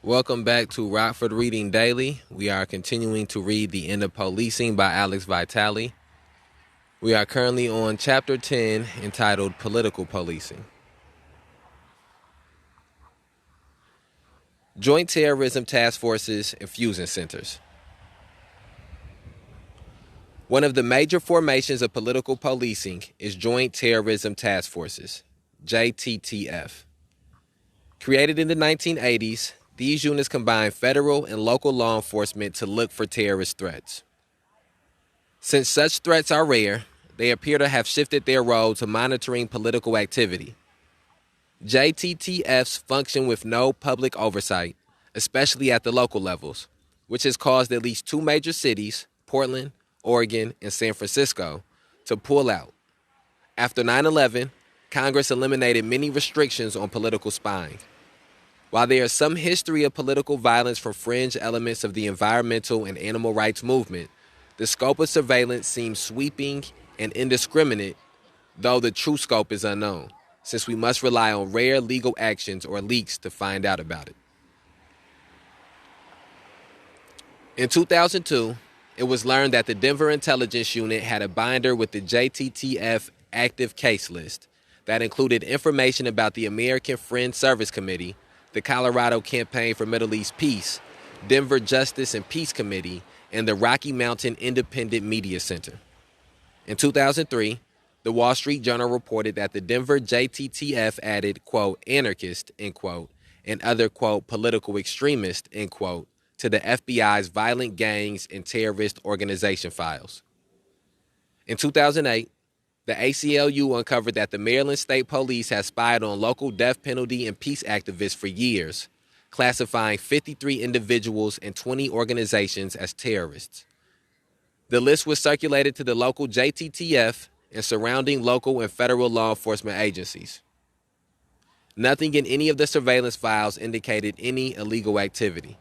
Welcome back to Rockford Reading Daily. We are continuing to read The End of Policing by Alex Vitale. We are currently on Chapter 10, entitled Political Policing. Joint Terrorism Task Forces and Fusion Centers. One of the major formations of political policing is Joint Terrorism Task Forces, JTTF. Created in the 1980s, these units combine federal and local law enforcement to look for terrorist threats. Since such threats are rare, they appear to have shifted their role to monitoring political activity. JTTFs function with no public oversight, especially at the local levels, which has caused at least two major cities, Portland, Oregon, and San Francisco, to pull out. After 9/11, Congress eliminated many restrictions on political spying. While there is some history of political violence from fringe elements of the environmental and animal rights movement, the scope of surveillance seems sweeping and indiscriminate, though the true scope is unknown, since we must rely on rare legal actions or leaks to find out about it. In 2002, it was learned that the Denver Intelligence Unit had a binder with the JTTF active case list that included information about the American Friends Service Committee, the Colorado Campaign for Middle East Peace, Denver Justice and Peace Committee, and the Rocky Mountain Independent Media Center. In 2003, the Wall Street Journal reported that the Denver JTTF added, quote, anarchist, end quote, and other, quote, political extremist, end quote, to the FBI's violent gangs and terrorist organization files. In 2008, the ACLU uncovered that the Maryland State Police has spied on local death penalty and peace activists for years, classifying 53 individuals and 20 organizations as terrorists. The list was circulated to the local JTTF and surrounding local and federal law enforcement agencies. Nothing in any of the surveillance files indicated any illegal activity.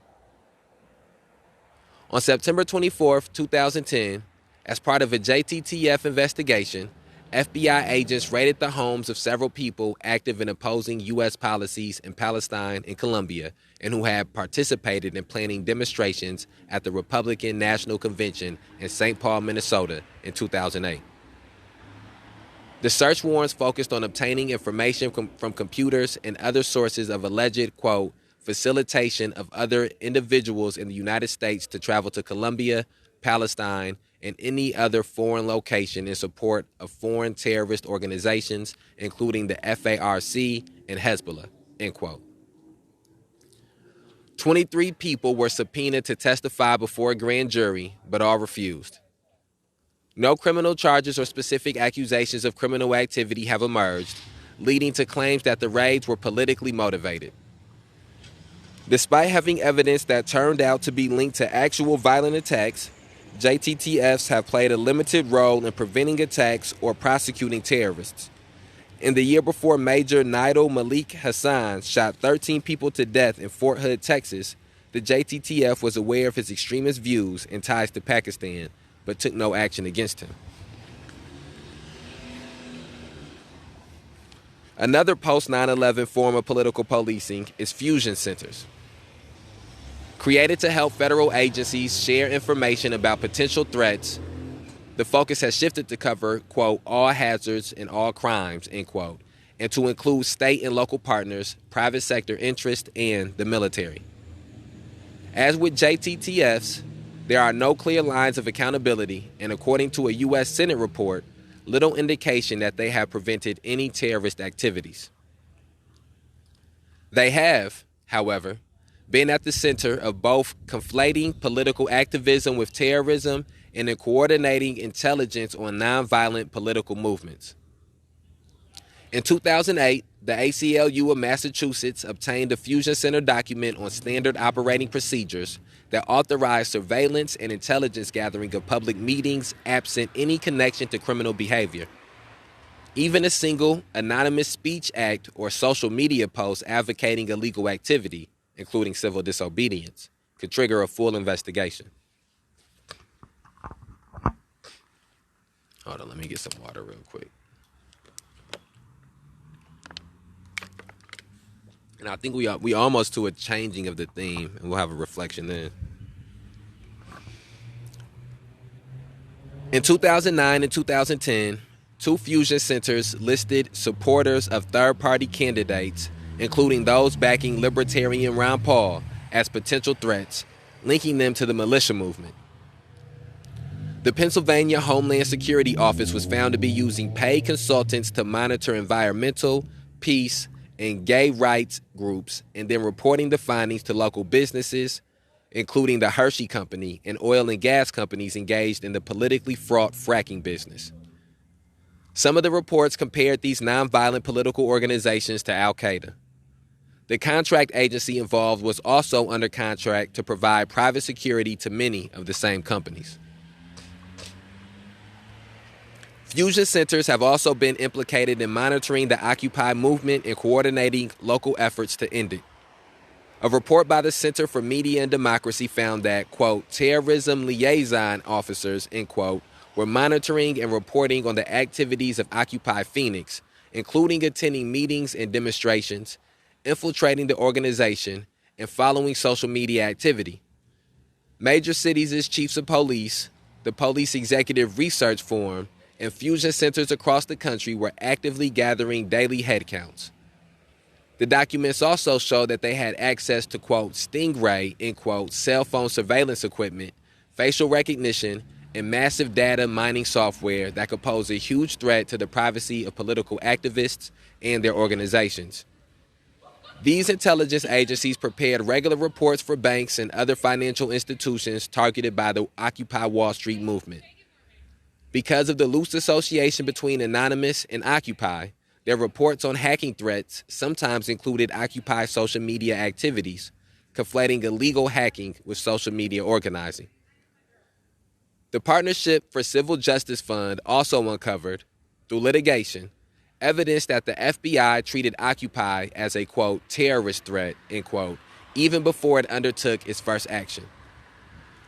On September 24, 2010, as part of a JTTF investigation, FBI agents raided the homes of several people active in opposing U.S. policies in Palestine and Colombia and who had participated in planning demonstrations at the Republican National Convention in St. Paul, Minnesota in 2008. The search warrants focused on obtaining information from computers and other sources of alleged, quote, facilitation of other individuals in the United States to travel to Colombia, Palestine, and any other foreign location in support of foreign terrorist organizations, including the FARC and Hezbollah, end quote. 23 people were subpoenaed to testify before a grand jury, but all refused. No criminal charges or specific accusations of criminal activity have emerged, leading to claims that the raids were politically motivated. Despite having evidence that turned out to be linked to actual violent attacks, JTTFs have played a limited role in preventing attacks or prosecuting terrorists. In the year before Major Nidal Malik Hassan shot 13 people to death in Fort Hood, Texas, the JTTF was aware of his extremist views and ties to Pakistan, but took no action against him. Another post-9/11 form of political policing is fusion centers. Created to help federal agencies share information about potential threats, the focus has shifted to cover, quote, all hazards and all crimes, end quote, and to include state and local partners, private sector interests, and the military. As with JTTFs, there are no clear lines of accountability, and according to a U.S. Senate report, little indication that they have prevented any terrorist activities. They have, however, been at the center of both conflating political activism with terrorism and in coordinating intelligence on nonviolent political movements. In 2008, the ACLU of Massachusetts obtained a Fusion Center document on standard operating procedures that authorized surveillance and intelligence gathering of public meetings absent any connection to criminal behavior. Even a single anonymous speech act or social media post advocating illegal activity, including civil disobedience, could trigger a full investigation. Hold on, let me get some water real quick. And I think we almost to a changing of the theme, and we'll have a reflection then. In 2009 and 2010, two fusion centers listed supporters of third-party candidates, including those backing Libertarian Ron Paul, as potential threats, linking them to the militia movement. The Pennsylvania Homeland Security Office was found to be using paid consultants to monitor environmental, peace, and gay rights groups, and then reporting the findings to local businesses, including the Hershey Company and oil and gas companies engaged in the politically fraught fracking business. Some of the reports compared these nonviolent political organizations to Al-Qaeda. The contract agency involved was also under contract to provide private security to many of the same companies. Fusion centers have also been implicated in monitoring the Occupy movement and coordinating local efforts to end it. A report by the Center for Media and Democracy found that, quote, terrorism liaison officers, end quote, were monitoring and reporting on the activities of Occupy Phoenix, including attending meetings and demonstrations, infiltrating the organization, and following social media activity. Major cities' chiefs of police, the Police Executive Research Forum, and fusion centers across the country were actively gathering daily headcounts. The documents also show that they had access to, quote, Stingray, end quote, cell phone surveillance equipment, facial recognition, and massive data mining software that could pose a huge threat to the privacy of political activists and their organizations. These intelligence agencies prepared regular reports for banks and other financial institutions targeted by the Occupy Wall Street movement. Because of the loose association between Anonymous and Occupy, their reports on hacking threats sometimes included Occupy social media activities, conflating illegal hacking with social media organizing. The Partnership for Civil Justice Fund also uncovered, through litigation, evidence that the FBI treated Occupy as a, quote, terrorist threat, end quote, even before it undertook its first action.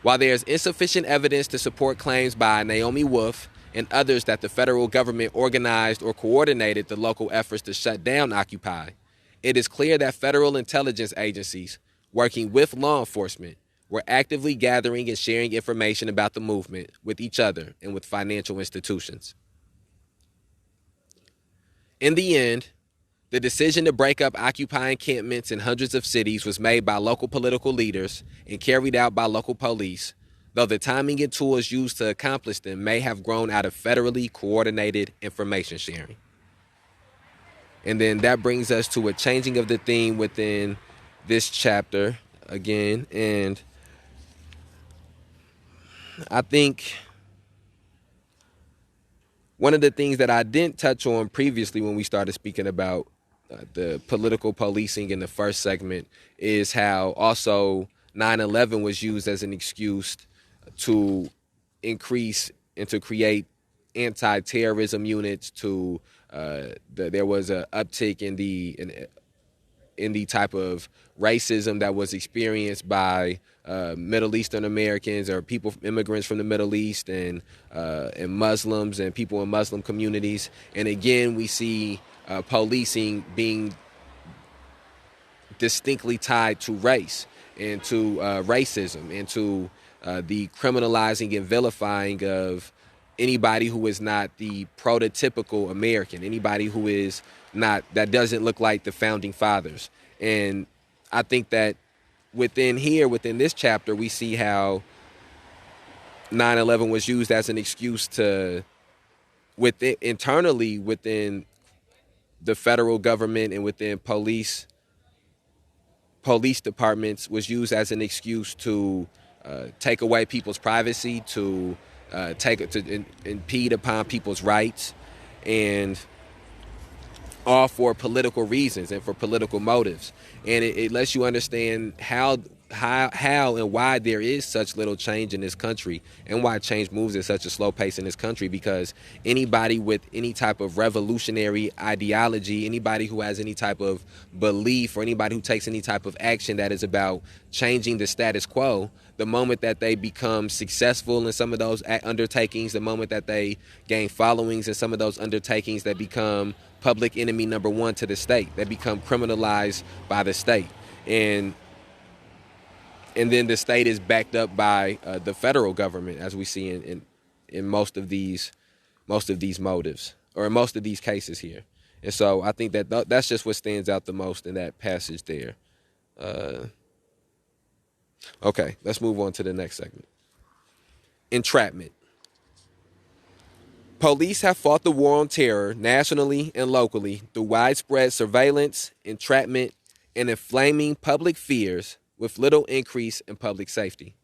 While there is insufficient evidence to support claims by Naomi Wolf and others that the federal government organized or coordinated the local efforts to shut down Occupy, it is clear that federal intelligence agencies, working with law enforcement, were actively gathering and sharing information about the movement with each other and with financial institutions. In the end, the decision to break up Occupy encampments in hundreds of cities was made by local political leaders and carried out by local police, though the timing and tools used to accomplish them may have grown out of federally coordinated information sharing. And then that brings us to a changing of the theme within this chapter again. And I think one of the things that I didn't touch on previously when we started speaking about the political policing in the first segment is how also 9/11 was used as an excuse to increase and to create anti-terrorism units. There was an uptick in the type of racism that was experienced by Middle Eastern Americans or immigrants from the Middle East and Muslims and people in Muslim communities. And again, we see policing being distinctly tied to race and to racism and to the criminalizing and vilifying of anybody who is not the prototypical American, anybody who is not, that doesn't look like the founding fathers. And I think that within this chapter, we see how 9/11 was used as an excuse to, internally within the federal government and within police departments, was used as an excuse to take away people's privacy, to impede upon people's rights, and all for political reasons and for political motives. And it lets you understand how how and why there is such little change in this country, and why change moves at such a slow pace in this country. Because anybody with any type of revolutionary ideology, anybody who has any type of belief, or anybody who takes any type of action that is about changing the status quo, the moment that they become successful in some of those undertakings, the moment that they gain followings in some of those undertakings, that become public enemy number one to the state, that become criminalized by the state. And then the state is backed up by the federal government, as we see in most of these motives, or in most of these cases here. And so I think that that's just what stands out the most in that passage there. Okay, let's move on to the next segment. Entrapment. Police have fought the war on terror nationally and locally through widespread surveillance, entrapment, and inflaming public fears with little increase in public safety.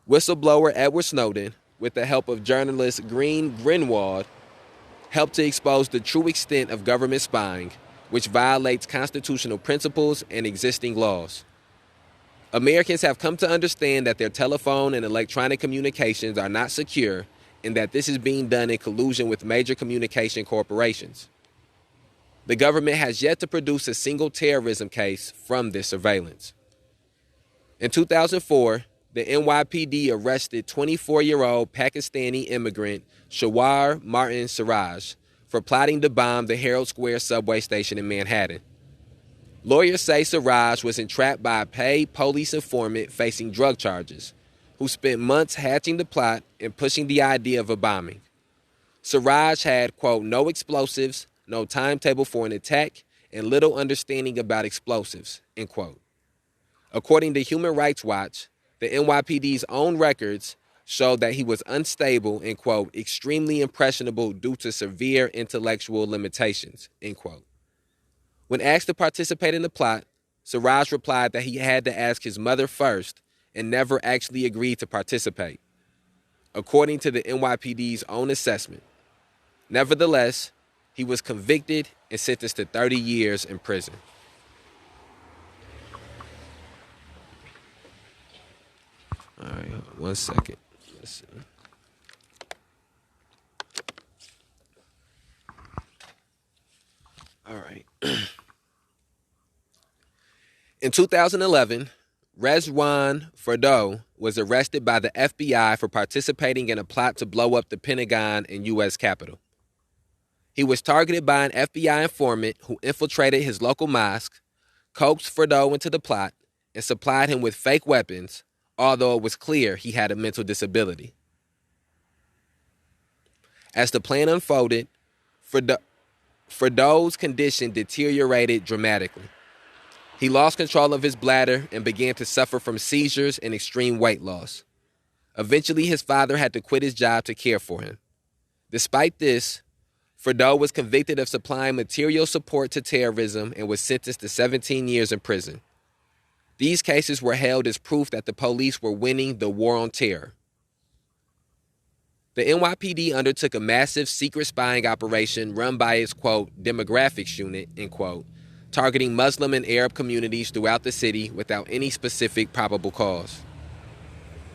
Whistleblower Edward Snowden, with the help of journalist Green Greenwald, helped to expose the true extent of government spying, which violates constitutional principles and existing laws. Americans have come to understand that their telephone and electronic communications are not secure, and that this is being done in collusion with major communication corporations. The government has yet to produce a single terrorism case from this surveillance. In 2004, the NYPD arrested 24-year-old Pakistani immigrant Shawar Martin Siraj for plotting to bomb the Herald Square subway station in Manhattan. Lawyers say Siraj was entrapped by a paid police informant facing drug charges, who spent months hatching the plot and pushing the idea of a bombing. Siraj had, quote, no explosives, no timetable for an attack, and little understanding about explosives, end quote. According to Human Rights Watch, the NYPD's own records show that he was unstable and, quote, extremely impressionable due to severe intellectual limitations, end quote. When asked to participate in the plot, Siraj replied that he had to ask his mother first and never actually agreed to participate, according to the NYPD's own assessment. Nevertheless, he was convicted and sentenced to 30 years in prison. All right, 1 second. Let's see. All right. In 2011, Rezwan Fordo was arrested by the FBI for participating in a plot to blow up the Pentagon and U.S. Capitol. He was targeted by an FBI informant who infiltrated his local mosque, coaxed Fordo into the plot, and supplied him with fake weapons, although it was clear he had a mental disability. As the plan unfolded, Fordo's condition deteriorated dramatically. He lost control of his bladder and began to suffer from seizures and extreme weight loss. Eventually, his father had to quit his job to care for him. Despite this, Fordo was convicted of supplying material support to terrorism and was sentenced to 17 years in prison. These cases were held as proof that the police were winning the war on terror. The NYPD undertook a massive secret spying operation run by its, quote, demographics unit, end quote, targeting Muslim and Arab communities throughout the city without any specific probable cause.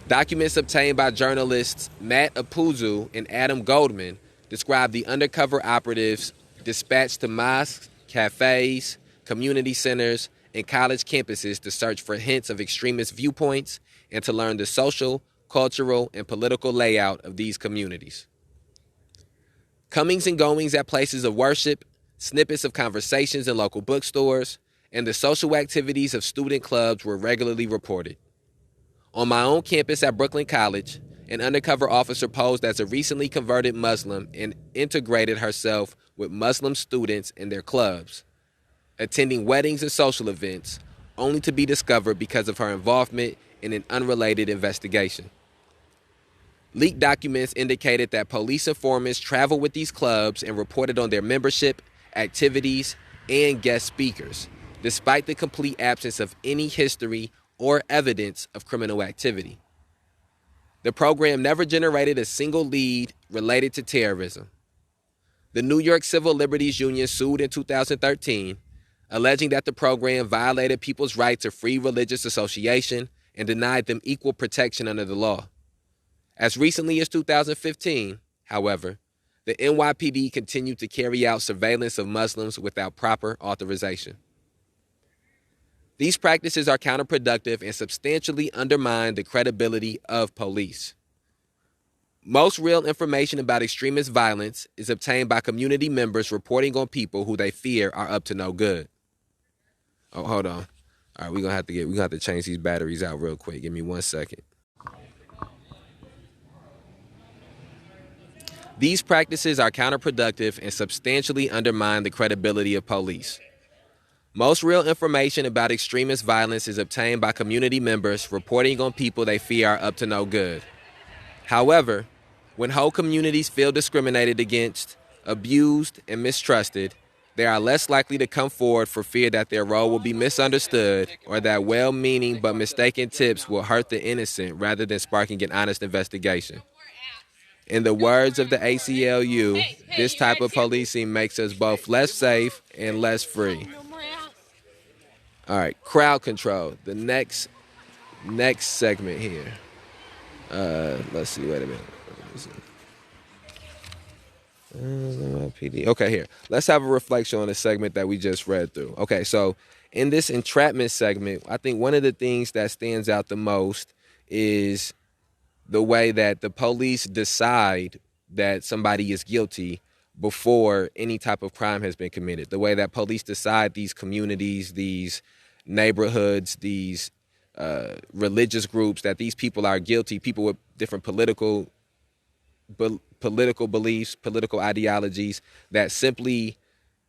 Documents obtained by journalists Matt Apuzu and Adam Goldman describe the undercover operatives dispatched to mosques, cafes, community centers, and college campuses to search for hints of extremist viewpoints and to learn the social, cultural, and political layout of these communities. Comings and goings at places of worship, snippets of conversations in local bookstores, and the social activities of student clubs were regularly reported. On my own campus at Brooklyn College, an undercover officer posed as a recently converted Muslim and integrated herself with Muslim students in their clubs, attending weddings and social events, only to be discovered because of her involvement in an unrelated investigation. Leaked documents indicated that police informants traveled with these clubs and reported on their membership, activities, and guest speakers, despite the complete absence of any history or evidence of criminal activity. The program never generated a single lead related to terrorism. The New York Civil Liberties Union sued in 2013, alleging that the program violated people's right to free religious association and denied them equal protection under the law. As recently as 2015, however, the NYPD continued to carry out surveillance of Muslims without proper authorization. These practices are counterproductive and substantially undermine the credibility of police. Most real information about extremist violence is obtained by community members reporting on people who they fear are up to no good. Oh, hold on. All right, we're gonna have to change these batteries out real quick. Give me 1 second. These practices are counterproductive and substantially undermine the credibility of police. Most real information about extremist violence is obtained by community members reporting on people they fear are up to no good. However, when whole communities feel discriminated against, abused, and mistrusted, they are less likely to come forward for fear that their role will be misunderstood or that well-meaning but mistaken tips will hurt the innocent rather than sparking an honest investigation. In the words of the ACLU, this type of policing makes us both less safe and less free. All right, crowd control. The next segment here. Let's see. Wait a minute. Okay, here. Let's have a reflection on the segment that we just read through. Okay, so in this entrapment segment, I think one of the things that stands out the most is the way that the police decide that somebody is guilty before any type of crime has been committed. The way that police decide these communities, these neighborhoods, these religious groups, that these people are guilty, people with different political beliefs, political ideologies, that simply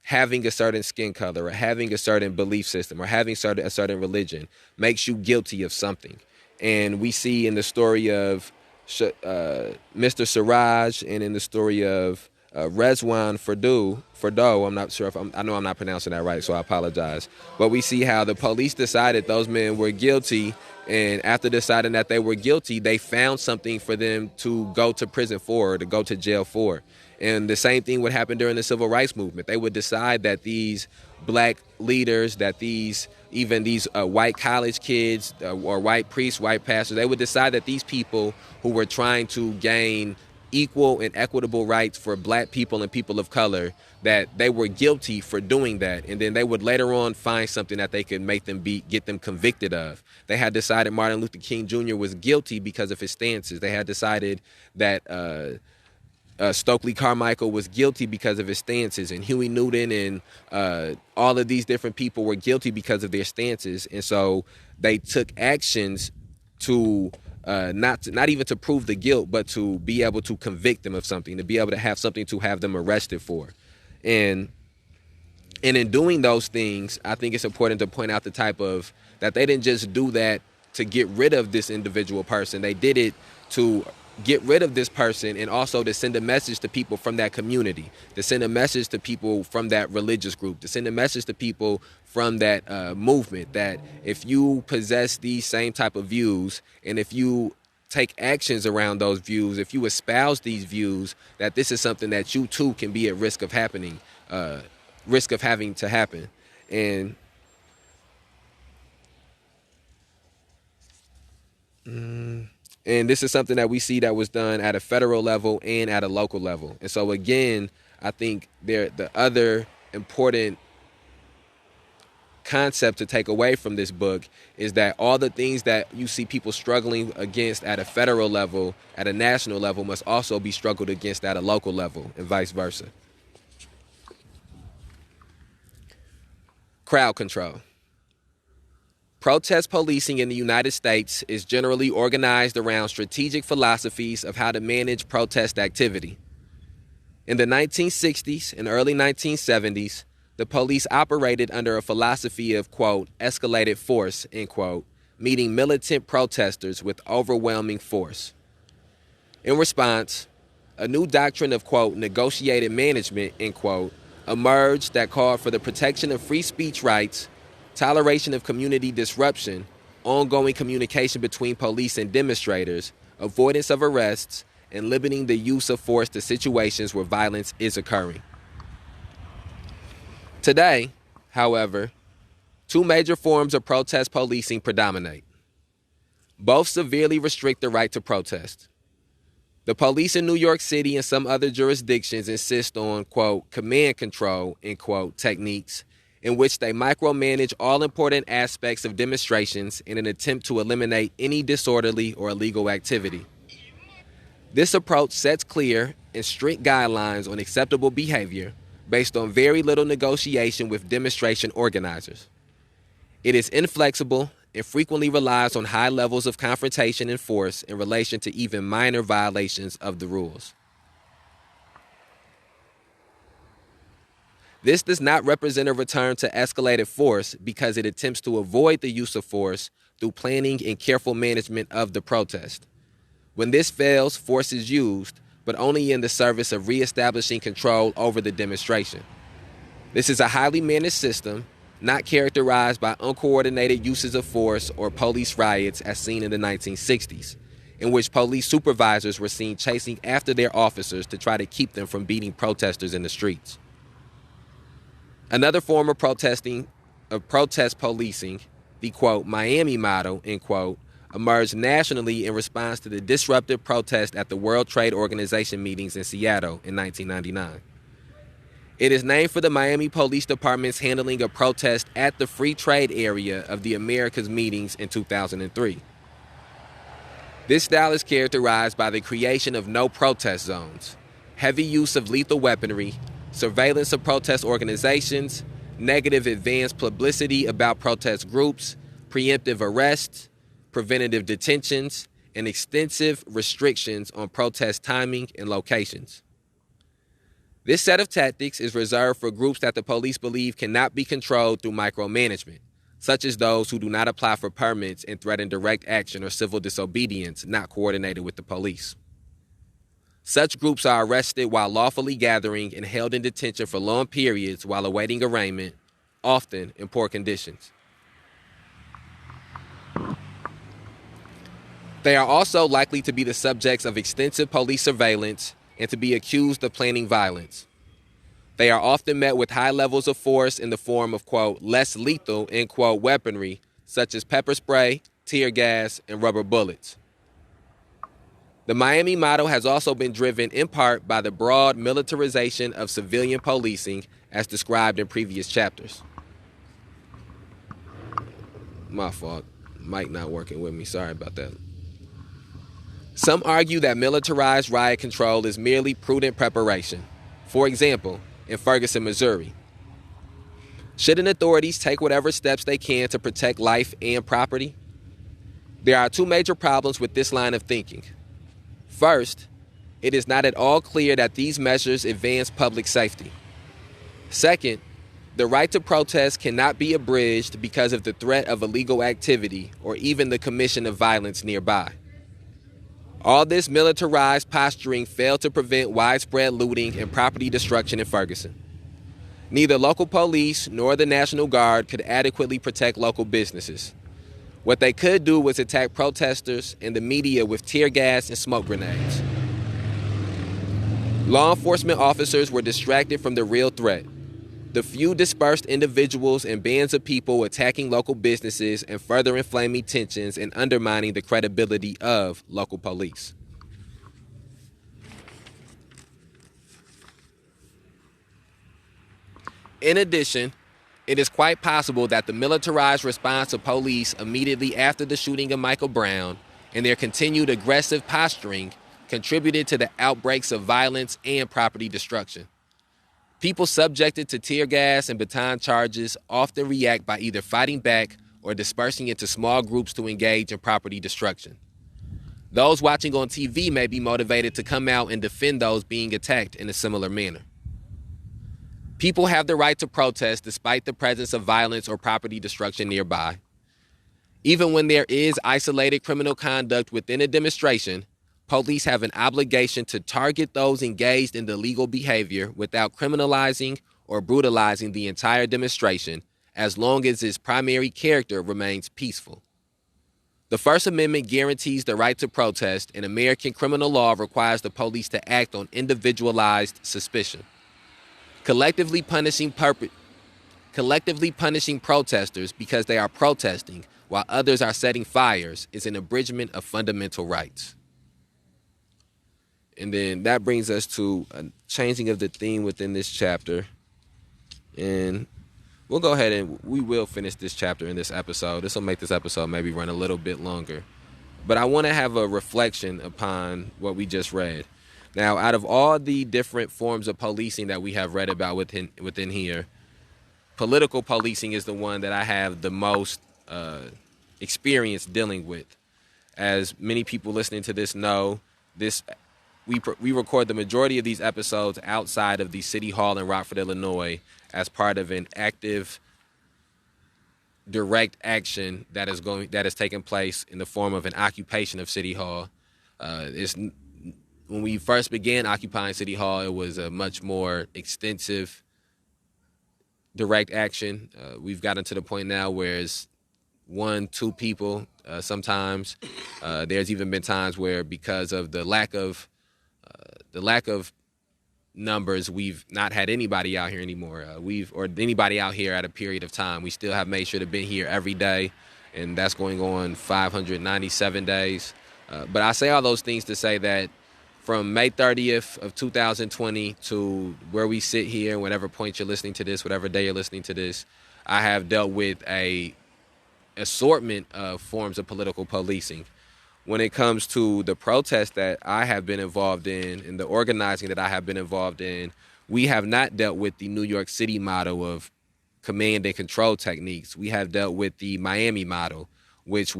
having a certain skin color or having a certain belief system or having a certain religion makes you guilty of something. And we see in the story of Mr. Siraj and in the story of Rezwan Fordo, I'm not sure if I know I'm not pronouncing that right, so I apologize. But we see how the police decided those men were guilty, and after deciding that they were guilty, they found something for them to go to prison for or to go to jail for. And the same thing would happen during the civil rights movement. They would decide that these black leaders, that these white college kids or white priests, white pastors, they would decide that these people who were trying to gain equal and equitable rights for black people and people of color, that they were guilty for doing that. And then they would later on find something that they could get them convicted of. They had decided Martin Luther King Jr. was guilty because of his stances. They had decided that Stokely Carmichael was guilty because of his stances, and Huey Newton and all of these different people were guilty because of their stances. And so they took actions to not even to prove the guilt, but to be able to convict them of something, to be able to have something to have them arrested for. And in doing those things, I think it's important to point out that they didn't just do that to get rid of this individual person. They did it to get rid of this person and also to send a message to people from that community, to send a message to people from that religious group, to send a message to people from that movement, that if you possess these same type of views and if you take actions around those views, if you espouse these views, that this is something that you too can be at risk of having to happen. And this is something that we see that was done at a federal level and at a local level. And so again, I think the other important concept to take away from this book is that all the things that you see people struggling against at a federal level, at a national level, must also be struggled against at a local level, and vice versa. Crowd control. Protest policing in the United States is generally organized around strategic philosophies of how to manage protest activity. In the 1960s and early 1970s, the police operated under a philosophy of, quote, escalated force, end quote, meeting militant protesters with overwhelming force. In response, a new doctrine of, quote, negotiated management, end quote, emerged that called for the protection of free speech rights, toleration of community disruption, ongoing communication between police and demonstrators, avoidance of arrests, and limiting the use of force to situations where violence is occurring. Today, However, two major forms of protest policing predominate. Both severely restrict the right to protest. The police in New York City and some other jurisdictions insist on, quote, command control, end quote, techniques in which they micromanage all important aspects of demonstrations in an attempt to eliminate any disorderly or illegal activity. This approach sets clear and strict guidelines on acceptable behavior based on very little negotiation with demonstration organizers. It is inflexible and frequently relies on high levels of confrontation and force in relation to even minor violations of the rules. This does not represent a return to escalated force because it attempts to avoid the use of force through planning and careful management of the protest. When this fails, force is used, but only in the service of reestablishing control over the demonstration. This is a highly managed system, not characterized by uncoordinated uses of force or police riots as seen in the 1960s, in which police supervisors were seen chasing after their officers to try to keep them from beating protesters in the streets. Another form of protest policing, the, quote, Miami model, end quote, emerged nationally in response to the disruptive protest at the World Trade Organization meetings in Seattle in 1999. It is named for the Miami Police Department's handling of protest at the free trade area of the Americas meetings in 2003. This style is characterized by the creation of no protest zones, heavy use of lethal weaponry, surveillance of protest organizations, negative advance publicity about protest groups, preemptive arrests, preventative detentions, and extensive restrictions on protest timing and locations. This set of tactics is reserved for groups that the police believe cannot be controlled through micromanagement, such as those who do not apply for permits and threaten direct action or civil disobedience not coordinated with the police. Such groups are arrested while lawfully gathering and held in detention for long periods while awaiting arraignment, often in poor conditions. They are also likely to be the subjects of extensive police surveillance and to be accused of planning violence. They are often met with high levels of force in the form of, quote, less lethal, end quote, weaponry, such as pepper spray, tear gas, and rubber bullets. The Miami model has also been driven in part by the broad militarization of civilian policing as described in previous chapters. My fault. Mic not working with me. Sorry about that. Some argue that militarized riot control is merely prudent preparation. For example, in Ferguson, Missouri, shouldn't authorities take whatever steps they can to protect life and property? There are two major problems with this line of thinking. First, it is not at all clear that these measures advance public safety. Second, the right to protest cannot be abridged because of the threat of illegal activity or even the commission of violence nearby. All this militarized posturing failed to prevent widespread looting and property destruction in Ferguson. Neither local police nor the National Guard could adequately protect local businesses. What they could do was attack protesters and the media with tear gas and smoke grenades. Law enforcement officers were distracted from the real threat: the few dispersed individuals and bands of people attacking local businesses and further inflaming tensions and undermining the credibility of local police. In addition, it is quite possible that the militarized response of police immediately after the shooting of Michael Brown and their continued aggressive posturing contributed to the outbreaks of violence and property destruction. People subjected to tear gas and baton charges often react by either fighting back or dispersing into small groups to engage in property destruction. Those watching on TV may be motivated to come out and defend those being attacked in a similar manner. People have the right to protest despite the presence of violence or property destruction nearby. Even when there is isolated criminal conduct within a demonstration, police have an obligation to target those engaged in the illegal behavior without criminalizing or brutalizing the entire demonstration, as long as its primary character remains peaceful. The First Amendment guarantees the right to protest, and American criminal law requires the police to act on individualized suspicion. Collectively punishing Collectively punishing protesters because they are protesting while others are setting fires is an abridgment of fundamental rights. And then that brings us to a changing of the theme within this chapter. And we'll go ahead and we will finish this chapter in this episode. This will make this episode maybe run a little bit longer. But I want to have a reflection upon what we just read. Now, out of all the different forms of policing that we have read about within here, political policing is the one that I have the most experience dealing with. As many people listening to this know, we record the majority of these episodes outside of the City Hall in Rockford, Illinois, as part of an active direct action that is taking place in the form of an occupation of City Hall. When we first began occupying City Hall, it was a much more extensive direct action. We've gotten to the point now where it's 1-2 people. Sometimes there's even been times where, because of the lack of numbers, we've not had anybody out here anymore. Or anybody out here at a period of time. We still have made sure to be here every day, and that's going on 597 days. But I say all those things to say that from May 30th of 2020 to where we sit here, and whatever point you're listening to this, whatever day you're listening to this, I have dealt with a assortment of forms of political policing. When it comes to the protests that I have been involved in and the organizing that I have been involved in, we have not dealt with the New York City model of command and control techniques. We have dealt with the Miami model, which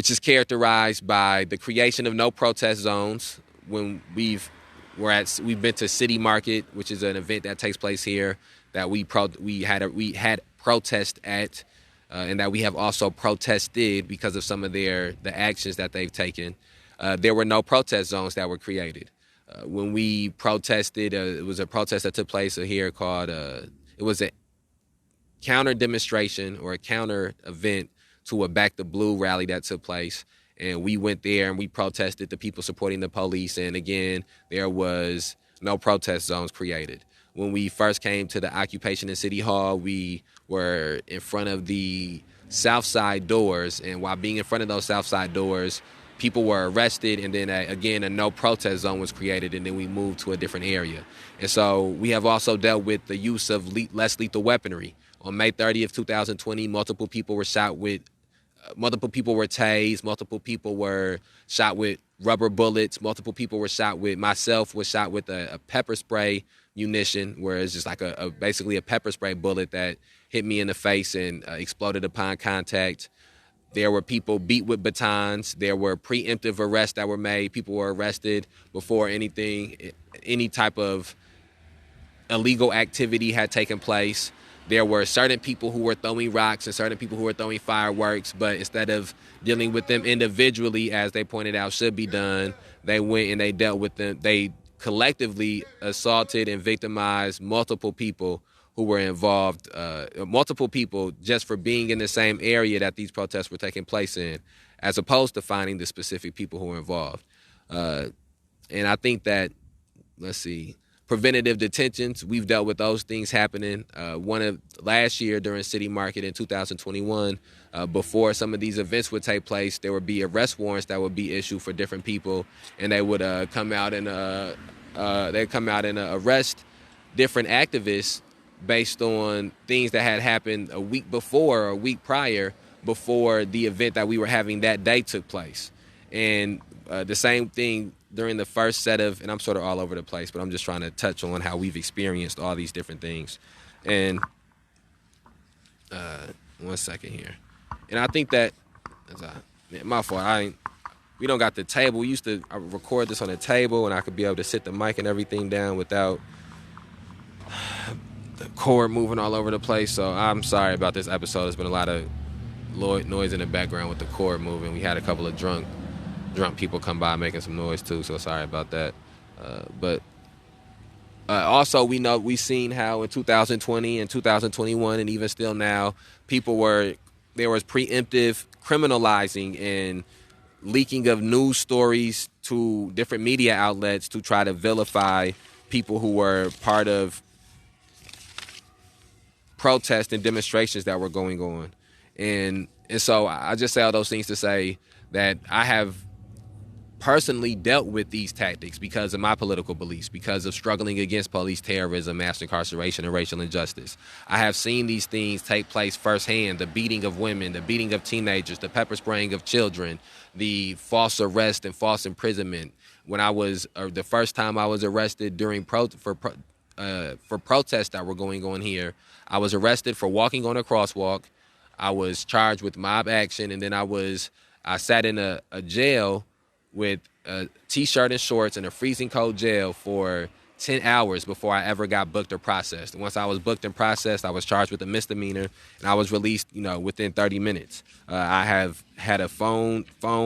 is characterized by the creation of no protest zones. When we've been to City Market, which is an event that takes place here that we had protest at, and that we have also protested because of some of the actions that they've taken. There were no protest zones that were created. When we protested, it was a protest that took place here called it was a counter demonstration or a counter event to a Back the Blue rally that took place. And we went there and we protested the people supporting the police. And again, there was no protest zones created. When we first came to the occupation in City Hall, we were in front of the South Side doors. And while being in front of those South Side doors, people were arrested. And then again, a no protest zone was created. And then we moved to a different area. And so we have also dealt with the use of less lethal weaponry. On May 30th, 2020, multiple people were tased, multiple people were shot with rubber bullets, multiple people were shot with, myself was shot with a pepper spray munition, where it's just like basically a pepper spray bullet that hit me in the face and exploded upon contact. There were people beat with batons. There were preemptive arrests that were made. People were arrested before any type of illegal activity had taken place. There were certain people who were throwing rocks and certain people who were throwing fireworks, but instead of dealing with them individually, as they pointed out should be done, they went and they dealt with them. They collectively assaulted and victimized multiple people who were involved, multiple people just for being in the same area that these protests were taking place in, as opposed to finding the specific people who were involved. And I think that, preventative detentions, we've dealt with those things happening. Last year during City Market in 2021, before some of these events would take place, there would be arrest warrants that would be issued for different people, and they would come out and arrest different activists based on things that had happened a week before or a week prior, before the event that we were having that day took place. And the same thing during the first set of, and I'm sort of all over the place, but I'm just trying to touch on how we've experienced all these different things. And 1 second here. And I think that, my fault, we don't got the table. We used to record this on a table, and I could be able to sit the mic and everything down without the cord moving all over the place. So I'm sorry about this episode. There's been a lot of noise in the background with the cord moving. We had a couple of drunk people come by making some noise too, so sorry about that. But also we've seen how in 2020 and 2021 and even still now, there was preemptive criminalizing and leaking of news stories to different media outlets to try to vilify people who were part of protests and demonstrations that were going on. And so I just say all those things to say that I have personally dealt with these tactics because of my political beliefs, because of struggling against police terrorism, mass incarceration, and racial injustice. I have seen these things take place firsthand: the beating of women, the beating of teenagers, the pepper spraying of children, the false arrest and false imprisonment. When I was the first time I was arrested during for protests that were going on here, I was arrested for walking on a crosswalk. I was charged with mob action, and then I sat in a jail with a t-shirt and shorts in a freezing cold jail for 10 hours before I ever got booked or processed. And once I was booked and processed, I was charged with a misdemeanor, and I was released, within 30 minutes. I have had a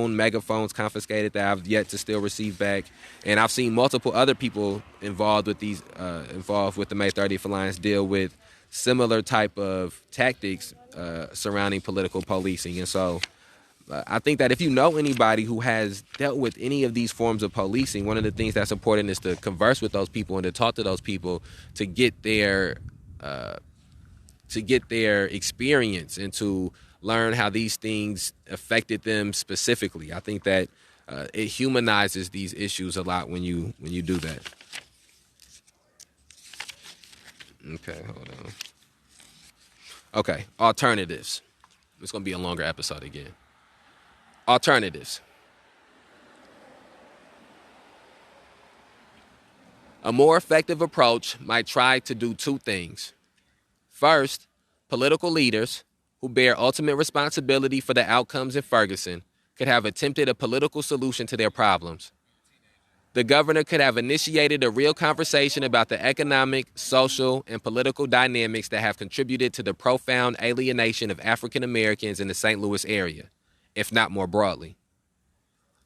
megaphones confiscated that I've yet to still receive back. And I've seen multiple other people involved with the May 30th Alliance deal with similar type of tactics surrounding political policing. And so I think that if you know anybody who has dealt with any of these forms of policing, one of the things that's important is to converse with those people and to talk to those people to get their experience and to learn how these things affected them specifically. I think that it humanizes these issues a lot when you do that. Okay, hold on. Okay, alternatives. It's going to be a longer episode again. Alternatives. A more effective approach might try to do two things. First, political leaders who bear ultimate responsibility for the outcomes in Ferguson could have attempted a political solution to their problems. The governor could have initiated a real conversation about the economic, social, and political dynamics that have contributed to the profound alienation of African Americans in the St. Louis area, if not more broadly.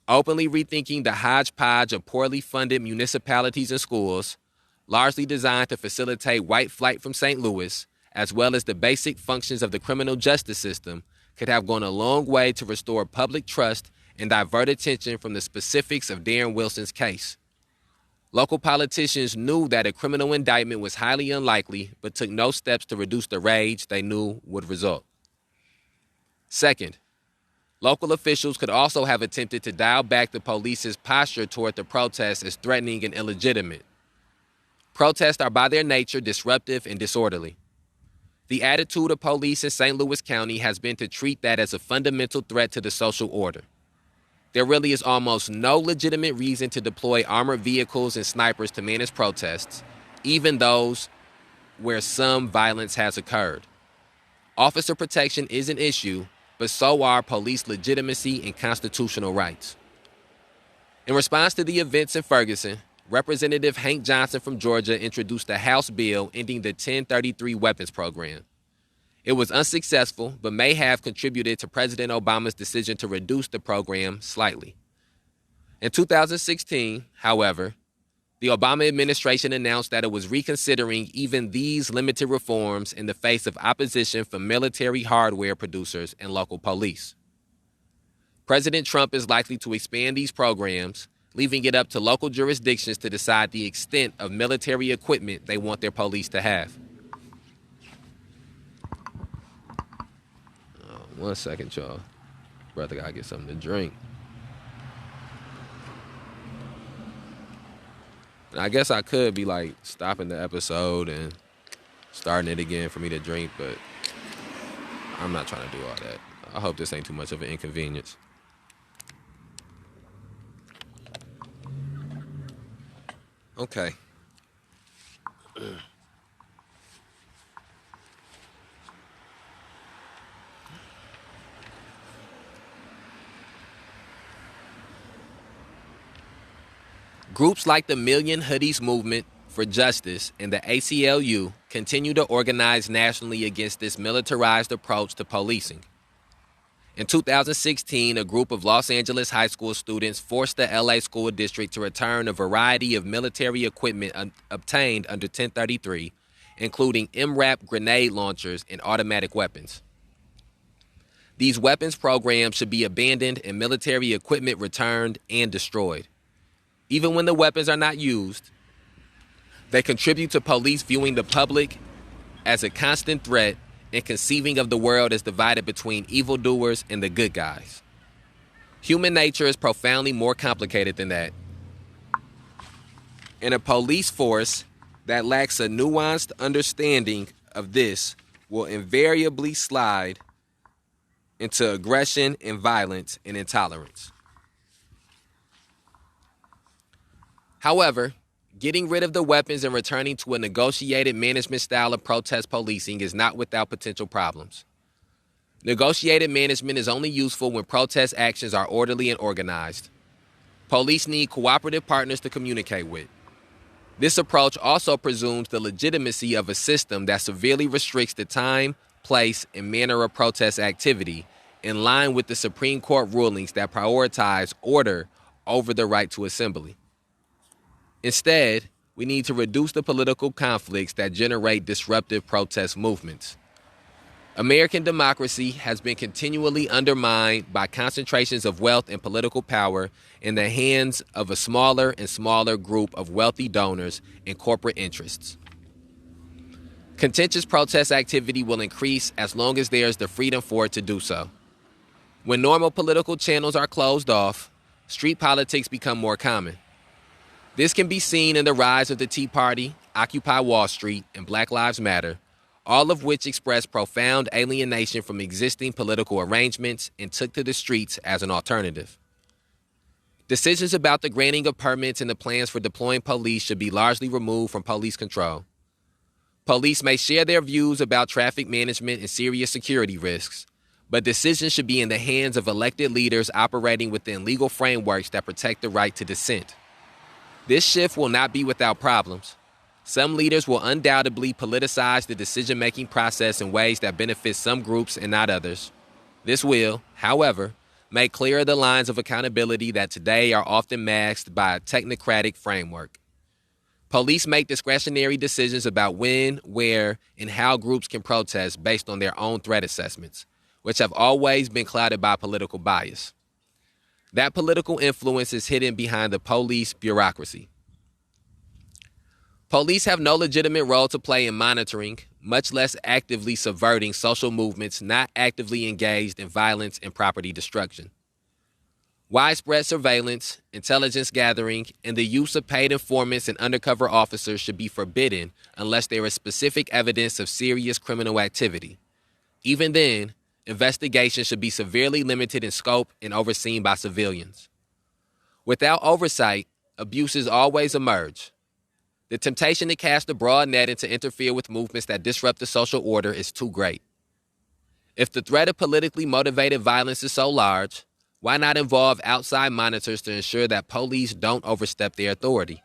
Openly rethinking the hodgepodge of poorly funded municipalities and schools, largely designed to facilitate white flight from St. Louis, as well as the basic functions of the criminal justice system, could have gone a long way to restore public trust and divert attention from the specifics of Darren Wilson's case. Local politicians knew that a criminal indictment was highly unlikely, but took no steps to reduce the rage they knew would result. Second, local officials could also have attempted to dial back the police's posture toward the protests as threatening and illegitimate. Protests are by their nature disruptive and disorderly. The attitude of police in St. Louis County has been to treat that as a fundamental threat to the social order. There really is almost no legitimate reason to deploy armored vehicles and snipers to manage protests, even those where some violence has occurred. Officer protection is an issue, but so are police legitimacy and constitutional rights. In response to the events in Ferguson, Representative Hank Johnson from Georgia introduced a House bill ending the 1033 weapons program. It was unsuccessful, but may have contributed to President Obama's decision to reduce the program slightly. In 2016, however, the Obama administration announced that it was reconsidering even these limited reforms in the face of opposition from military hardware producers and local police. President Trump is likely to expand these programs, leaving it up to local jurisdictions to decide the extent of military equipment they want their police to have. 1 second, y'all. Brother gotta get something to drink. I guess I could be like stopping the episode and starting it again for me to drink, but I'm not trying to do all that. I hope this ain't too much of an inconvenience. Okay. Groups like the Million Hoodies Movement for Justice and the ACLU continue to organize nationally against this militarized approach to policing. In 2016, a group of Los Angeles high school students forced the LA school district to return a variety of military equipment obtained under 1033, including MRAP grenade launchers and automatic weapons. These weapons programs should be abandoned and military equipment returned and destroyed. Even when the weapons are not used, They contribute to police viewing the public as a constant threat and conceiving of the world as divided between evildoers and the good guys. Human nature is profoundly more complicated than that. And a police force that lacks a nuanced understanding of this will invariably slide into aggression and violence and intolerance. However, getting rid of the weapons and returning to a negotiated management style of protest policing is not without potential problems. Negotiated management is only useful when protest actions are orderly and organized. Police need cooperative partners to communicate with. This approach also presumes the legitimacy of a system that severely restricts the time, place, and manner of protest activity, in line with the Supreme Court rulings that prioritize order over the right to assembly. Instead, we need to reduce the political conflicts that generate disruptive protest movements. American democracy has been continually undermined by concentrations of wealth and political power in the hands of a smaller and smaller group of wealthy donors and corporate interests. Contentious protest activity will increase as long as there is the freedom for it to do so. When normal political channels are closed off, street politics become more common. This can be seen in the rise of the Tea Party, Occupy Wall Street, and Black Lives Matter, all of which expressed profound alienation from existing political arrangements and took to the streets as an alternative. Decisions about the granting of permits and the plans for deploying police should be largely removed from police control. Police may share their views about traffic management and serious security risks, but decisions should be in the hands of elected leaders operating within legal frameworks that protect the right to dissent. This shift will not be without problems. Some leaders will undoubtedly politicize the decision-making process in ways that benefit some groups and not others. This will, however, make clearer the lines of accountability that today are often masked by a technocratic framework. Police make discretionary decisions about when, where, and how groups can protest based on their own threat assessments, which have always been clouded by political bias. That political influence is hidden behind the police bureaucracy. Police have no legitimate role to play in monitoring, much less actively subverting social movements not actively engaged in violence and property destruction. Widespread surveillance, intelligence gathering, and the use of paid informants and undercover officers should be forbidden unless there is specific evidence of serious criminal activity. Even then, investigations should be severely limited in scope and overseen by civilians. Without oversight, abuses always emerge. The temptation to cast a broad net and to interfere with movements that disrupt the social order is too great. If the threat of politically motivated violence is so large, why not involve outside monitors to ensure that police don't overstep their authority?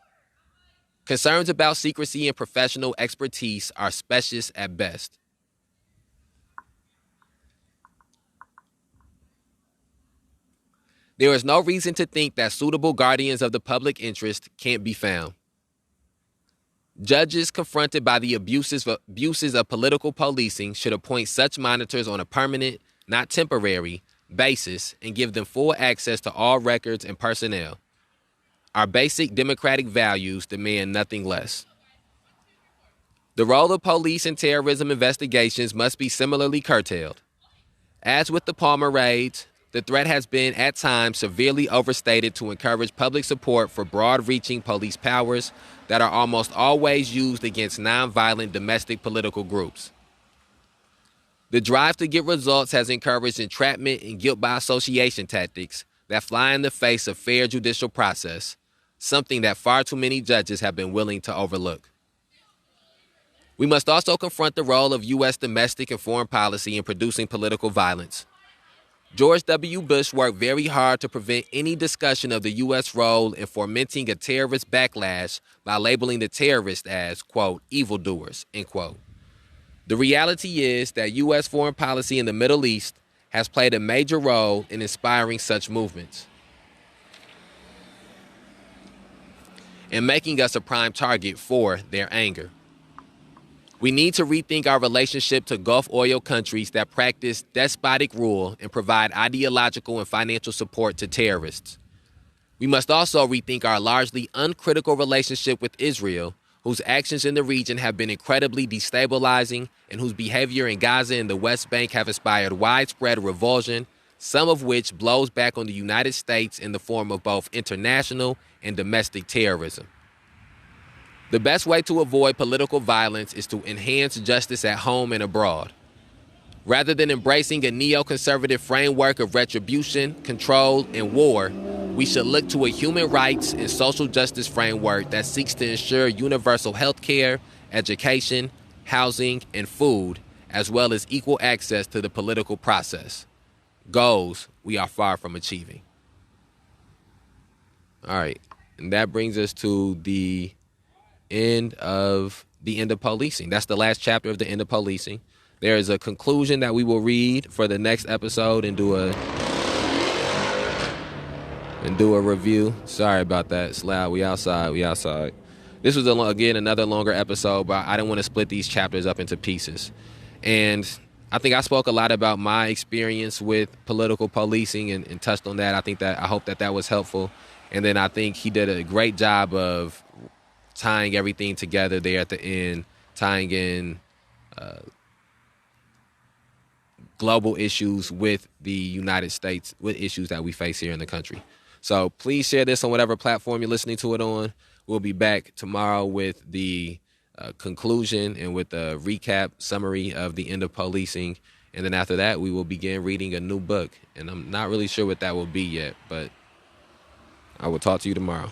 Concerns about secrecy and professional expertise are specious at best. There is no reason to think that suitable guardians of the public interest can't be found. Judges confronted by the abuses of political policing should appoint such monitors on a permanent, not temporary, basis and give them full access to all records and personnel. Our basic democratic values demand nothing less. The role of police in terrorism investigations must be similarly curtailed. As with the Palmer raids, the threat has been at times severely overstated to encourage public support for broad-reaching police powers that are almost always used against nonviolent domestic political groups. The drive to get results has encouraged entrapment and guilt by association tactics that fly in the face of fair judicial process, something that far too many judges have been willing to overlook. We must also confront the role of U.S. domestic and foreign policy in producing political violence. George W. Bush worked very hard to prevent any discussion of the U.S. role in fomenting a terrorist backlash by labeling the terrorists as, quote, evildoers, end quote. The reality is that U.S. foreign policy in the Middle East has played a major role in inspiring such movements and making us a prime target for their anger. We need to rethink our relationship to Gulf oil countries that practice despotic rule and provide ideological and financial support to terrorists. We must also rethink our largely uncritical relationship with Israel, whose actions in the region have been incredibly destabilizing and whose behavior in Gaza and the West Bank have inspired widespread revulsion, some of which blows back on the United States in the form of both international and domestic terrorism. The best way to avoid political violence is to enhance justice at home and abroad. Rather than embracing a neoconservative framework of retribution, control, and war, we should look to a human rights and social justice framework that seeks to ensure universal health care, education, housing, and food, as well as equal access to the political process. Goals we are far from achieving. All right, and that brings us to the end of policing. That's the last chapter of the end of policing. There is a conclusion that we will read for the next episode and do a review. Sorry about that. It's loud. We outside. This was again another longer episode, but I didn't want to split these chapters up into pieces. And I think I spoke a lot about my experience with political policing and touched on that. I hope that was helpful. And then I think he did a great job of tying everything together there at the end, tying in global issues with the United States, with issues that we face here in the country. So please share this on whatever platform you're listening to it on. We'll be back tomorrow with the conclusion and with a recap summary of the end of policing. And then after that, we will begin reading a new book. And I'm not really sure what that will be yet, but I will talk to you tomorrow.